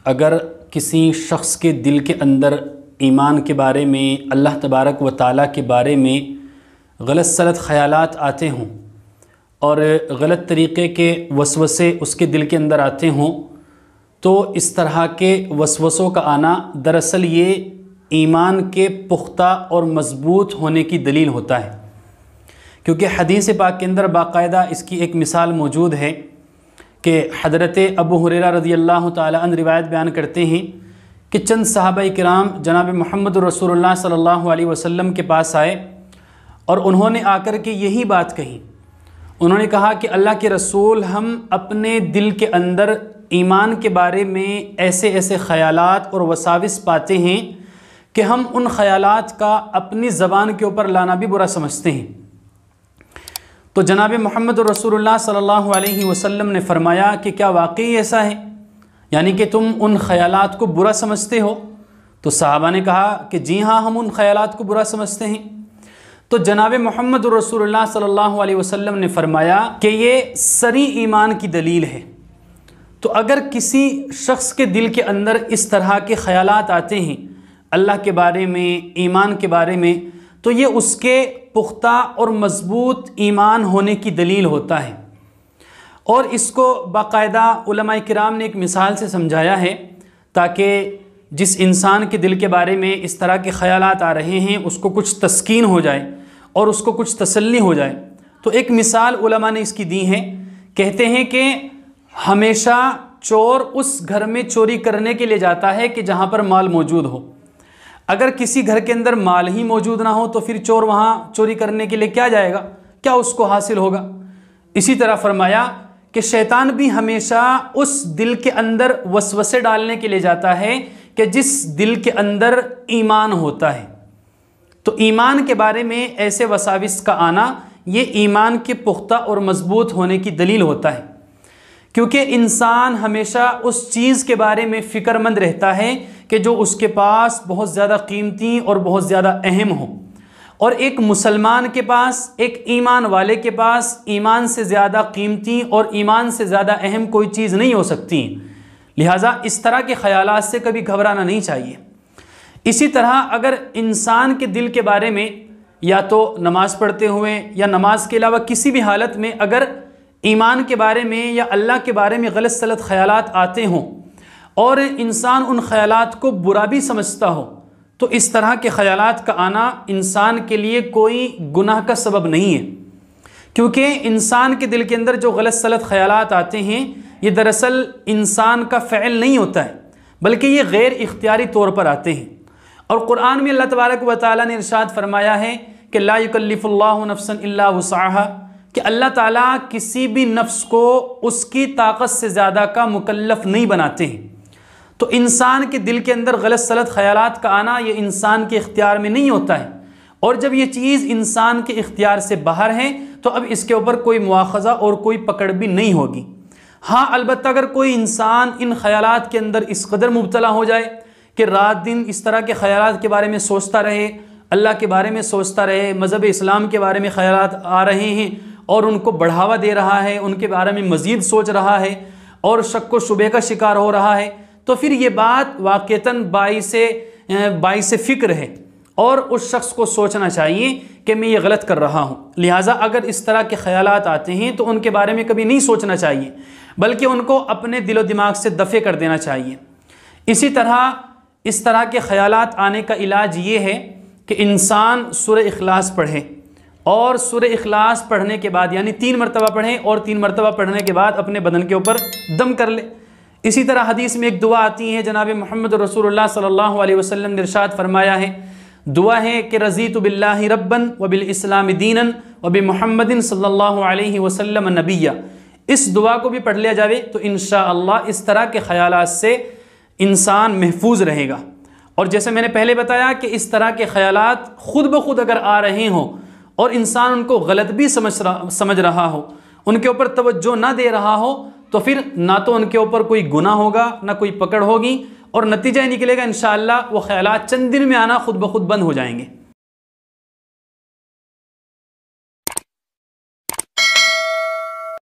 अगर किसी शख्स के दिल के अंदर ईमान के बारे में, अल्लाह तबारक व ताला के बारे में गलत सलत ख़यालात आते हों और गलत तरीक़े के वसवसे उसके दिल के अंदर आते हों, तो इस तरह के वसवसों का आना दरअसल ये ईमान के पुख्ता और मज़बूत होने की दलील होता है। क्योंकि हदीस पाक के अंदर बाकायदा इसकी एक मिसाल मौजूद है कि हज़रत अबू हुरैरा रज़ियल्लाहु ताला अन्हु रिवायत बयान करते हैं कि चंद सहाबाए किराम जनाब मोहम्मद रसूलुल्लाह सल्लल्लाहु अलैहि वसल्लम के पास आए और उन्होंने आकर के यही बात कही। उन्होंने कहा कि अल्लाह के रसूल, हम अपने दिल के अंदर ईमान के बारे में ऐसे ऐसे ख़यालात और वसाविस पाते हैं कि हम उन ख़यालात का अपनी ज़बान के ऊपर लाना भी बुरा समझते हैं। तो जनाब मोहम्मद रसूलुल्लाह सल्लल्लाहु अलैहि वसल्लम ने फ़रमाया कि क्या वाकई ऐसा है, यानी कि तुम उन ख़यालात को बुरा समझते हो? तो सहाबा ने कहा कि जी हाँ, हम उन ख़यालात को बुरा समझते हैं। तो जनाब मोहम्मद रसूलुल्लाह सल्लल्लाहु अलैहि वसल्लम ने फ़रमाया कि ये सरी ईमान की दलील है। तो अगर किसी शख्स के दिल के अंदर इस तरह के ख़यालात आते हैं अल्लाह के बारे में, ईमान के बारे में, तो ये उसके पुख्ता और मज़बूत ईमान होने की दलील होता है। और इसको बाकायदा उलमाए किराम ने एक मिसाल से समझाया है ताकि जिस इंसान के दिल के बारे में इस तरह के ख़यालात आ रहे हैं उसको कुछ तस्कीन हो जाए और उसको कुछ तसल्ली हो जाए। तो एक मिसाल उलमा ने इसकी दी है। कहते हैं कि हमेशा चोर उस घर में चोरी करने के लिए जाता है कि जहाँ पर माल मौजूद हो। अगर किसी घर के अंदर माल ही मौजूद ना हो तो फिर चोर वहाँ चोरी करने के लिए क्या जाएगा, क्या उसको हासिल होगा। इसी तरह फरमाया कि शैतान भी हमेशा उस दिल के अंदर वसवसे डालने के लिए जाता है कि जिस दिल के अंदर ईमान होता है। तो ईमान के बारे में ऐसे वसाविस का आना ये ईमान के पुख्ता और मज़बूत होने की दलील होता है। क्योंकि इंसान हमेशा उस चीज़ के बारे में फ़िक्रमंद रहता है कि जो उसके पास बहुत ज़्यादा कीमती और बहुत ज़्यादा अहम हो। और एक मुसलमान के पास, एक ईमान वाले के पास ईमान से ज़्यादा कीमती और ईमान से ज़्यादा अहम कोई चीज़ नहीं हो सकती। लिहाजा इस तरह के ख़यालात से कभी घबराना नहीं चाहिए। इसी तरह अगर इंसान के दिल के बारे में या तो नमाज़ पढ़ते हुए या नमाज के अलावा किसी भी हालत में अगर ईमान के बारे में या अल्लाह के बारे में गलत सलत ख़यालात आते हों और इंसान उन ख़यालात को बुरा भी समझता हो, तो इस तरह के ख़यालात का आना इंसान के लिए कोई गुनाह का सबब नहीं है। क्योंकि इंसान के दिल के अंदर जो गलत सलत ख़यालात आते हैं ये दरअसल इंसान का फ़ैल नहीं होता है, बल्कि ये गैर इख्तियारी तौर पर आते हैं। और कुरान में अल्लाह तबारक व तआला ने इरशाद फरमाया है कि ला युकल्लिफुल्लाहु नफ्सन इल्ला वुसअहा, कि अल्लाह ताला किसी भी नफ्स को उसकी ताकत से ज़्यादा का मुकल्लफ नहीं बनाते हैं। तो इंसान के दिल के अंदर गलत सलत ख़यालात का आना ये इंसान के इख्तियार में नहीं होता है। और जब ये चीज़ इंसान के इख्तियार से बाहर है तो अब इसके ऊपर कोई मुआख़ज़ा और कोई पकड़ भी नहीं होगी। हाँ, अलबत्ता अगर कोई इंसान इन ख़यालात के अंदर इस कदर मुब्तला हो जाए कि रात दिन इस तरह के ख़यालात के बारे में सोचता रहे, अल्लाह के बारे में सोचता रहे, मज़हब इस्लाम के बारे में ख़यालात आ रहे हैं और उनको बढ़ावा दे रहा है, उनके बारे में मज़ीद सोच रहा है और शक व शुबे का शिकार हो रहा है, तो फिर ये बात वाक़तन बाइसे फ़िक्र है और उस शख्स को सोचना चाहिए कि मैं ये गलत कर रहा हूँ। लिहाजा अगर इस तरह के ख़यालात आते हैं तो उनके बारे में कभी नहीं सोचना चाहिए, बल्कि उनको अपने दिलो दिमाग से दफ़े कर देना चाहिए। इसी तरह इस तरह के ख़यालात आने का इलाज ये है कि इंसान सूरह इखलास पढ़े और सूरह इखलास पढ़ने के बाद यानी 3 मरतबा पढ़ें और 3 मरतबा पढ़ने के बाद अपने बदन के ऊपर दम कर ले। इसी तरह हदीस में एक दुआ आती है, जनाब मोहम्मद रसूलुल्लाह सल्लल्लाहु अलैहि वसल्लम ने इरशाद फरमाया है, दुआ है कि रज़ीतु बिल्लाहि रब्बन व बिल इस्लाम दीनन व बि मुहम्मदिन सल्लल्लाहु अलैहि वसल्लम नबिय्या। इस दुआ को भी पढ़ लिया जाए तो इंशाअल्लाह इस तरह के ख़यालात से इंसान महफूज रहेगा। और जैसे मैंने पहले बताया कि इस तरह के ख़यालात ख़ुद ब खुद अगर आ रहे हों और इंसान उनको गलत भी समझ रहा हो, उनके ऊपर तवज्जो ना दे रहा हो, तो फिर ना तो उनके ऊपर कोई गुनाह होगा, ना कोई पकड़ होगी और नतीजा निकलेगा इंशाअल्लाह वो ख़यालात चंद दिन में आना खुद ब खुद बंद हो जाएंगे।